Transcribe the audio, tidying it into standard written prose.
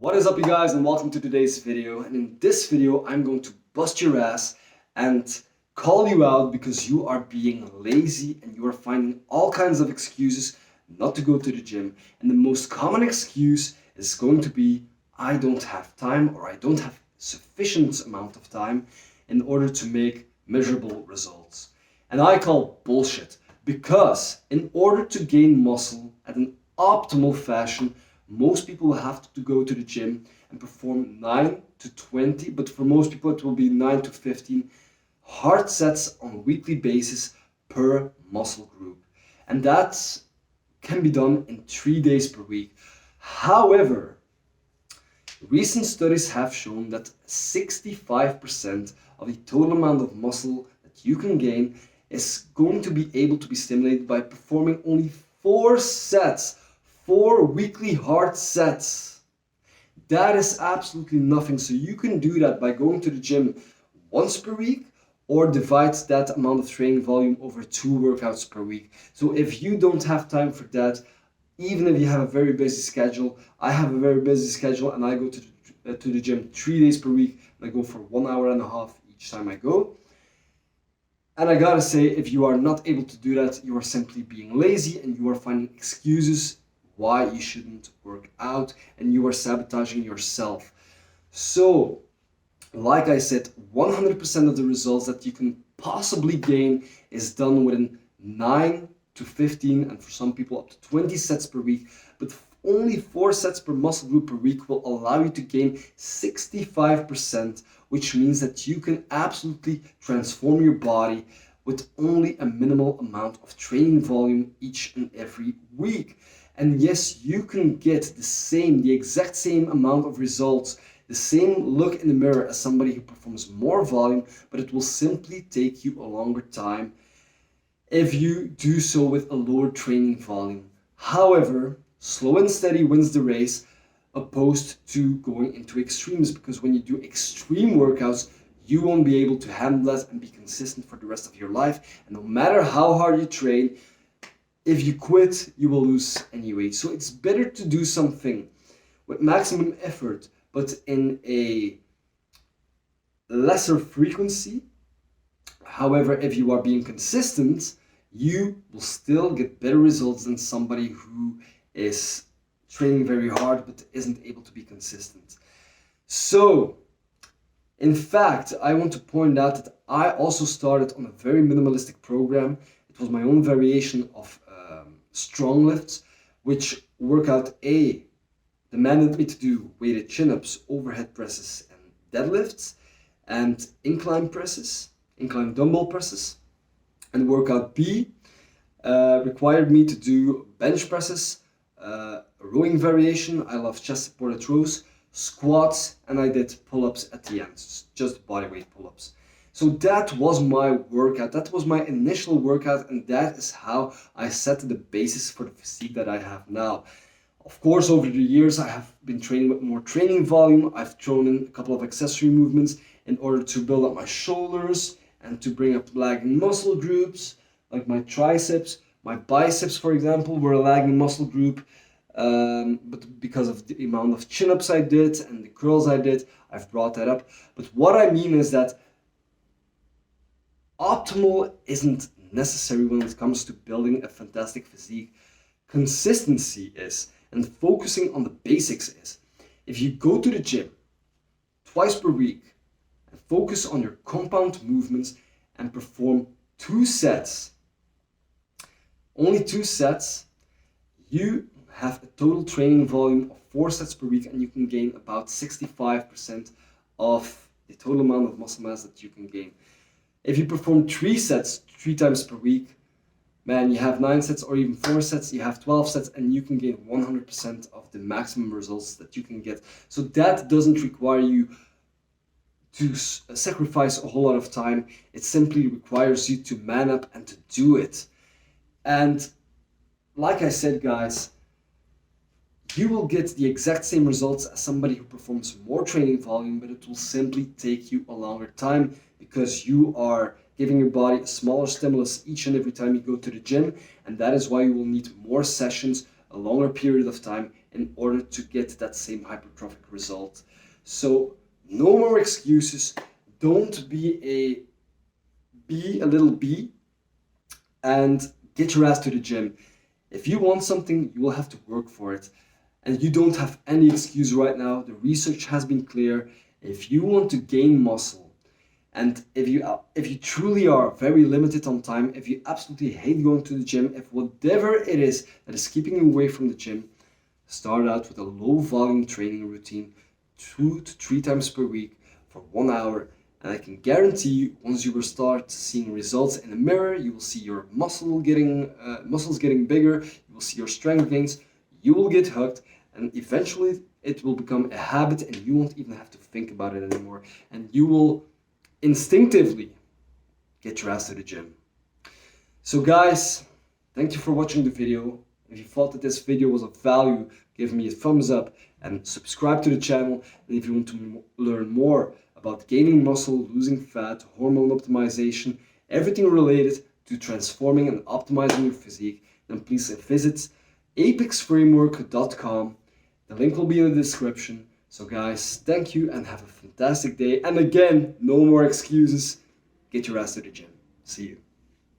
What is up, you guys, and welcome to today's video. And in this video I'm going to bust your ass and call you out because you are being lazy and you are finding all kinds of excuses not to go to the gym. And the most common excuse is going to be I don't have time, or I don't have sufficient amount of time in order to make measurable results. And I call bullshit, because in order to gain muscle at an optimal fashion, most people will have to go to the gym and perform 9 to 20, but for most people it will be 9 to 15 hard sets on a weekly basis per muscle group. And that can be done in 3 days per week. However, recent studies have shown that 65% of the total amount of muscle that you can gain is going to be able to be stimulated by performing only 4 sets. 4 weekly hard sets. That is absolutely nothing. So you can do that by going to the gym once per week, or divide that amount of training volume over 2 workouts per week. So if you don't have time for that, even if you have a very busy schedule, I have a very busy schedule and I go to the gym 3 days per week, and I go for 1 hour and a half each time I go. And I gotta say, if you are not able to do that, you are simply being lazy and you are finding excuses why you shouldn't work out, and you are sabotaging yourself. So, like I said, 100% of the results that you can possibly gain is done within 9 to 15, and for some people up to 20 sets per week. But only 4 sets per muscle group per week will allow you to gain 65%, which means that you can absolutely transform your body with only a minimal amount of training volume each and every week. And yes, you can get the exact same amount of results, the same look in the mirror as somebody who performs more volume, but it will simply take you a longer time if you do so with a lower training volume. However, slow and steady wins the race, opposed to going into extremes, because when you do extreme workouts, you won't be able to handle that and be consistent for the rest of your life. And no matter how hard you train, if you quit, you will lose anyway. So it's better to do something with maximum effort, but in a lesser frequency. However, if you are being consistent, you will still get better results than somebody who is training very hard but isn't able to be consistent. So, in fact, I want to point out that I also started on a very minimalistic program. It was my own variation of strong lifts, which workout A demanded me to do weighted chin-ups, overhead presses, and deadlifts, and incline dumbbell presses. And workout B required me to do bench presses, a rowing variation, I love chest supported rows, squats, and I did pull-ups at the end, just bodyweight pull-ups. So that was my workout, that was my initial workout, and that is how I set the basis for the physique that I have now. Of course, over the years I have been training with more training volume. I've thrown in a couple of accessory movements in order to build up my shoulders and to bring up lagging muscle groups, like my triceps. My biceps, for example, were a lagging muscle group, but because of the amount of chin-ups I did and the curls I did, I've brought that up. But what I mean is that optimal isn't necessary when it comes to building a fantastic physique. Consistency is, and focusing on the basics is. If you go to the gym twice per week and focus on your compound movements and perform 2 sets, only 2 sets, you have a total training volume of 4 sets per week, and you can gain about 65% of the total amount of muscle mass that you can gain. If you perform 3 sets 3 times per week, man, you have 9 sets or even 4 sets, you have 12 sets, and you can gain 100% of the maximum results that you can get. So that doesn't require you to sacrifice a whole lot of time. It simply requires you to man up and to do it. And like I said, guys, you will get the exact same results as somebody who performs more training volume, but it will simply take you a longer time because you are giving your body a smaller stimulus each and every time you go to the gym, and that is why you will need more sessions, a longer period of time in order to get that same hypertrophic result. So no more excuses. Don't be a little bee and get your ass to the gym. If you want something, you will have to work for it. And you don't have any excuse right now. The research has been clear. If you want to gain muscle, and if you truly are very limited on time, if you absolutely hate going to the gym, if whatever it is that is keeping you away from the gym, start out with a low volume training routine, 2 to 3 times per week for 1 hour. And I can guarantee you, once you will start seeing results in the mirror, you will see your muscles getting bigger, you will see your strength gains, you will get hooked, and eventually it will become a habit and you won't even have to think about it anymore. And you will instinctively get your ass to the gym. So guys, thank you for watching the video. If you thought that this video was of value, give me a thumbs up and subscribe to the channel. And if you want to learn more about gaining muscle, losing fat, hormone optimization, everything related to transforming and optimizing your physique, then please visit apexframework.com. The link will be in the description. So guys, thank you and have a fantastic day. And again, no more excuses. Get your ass to the gym. See you.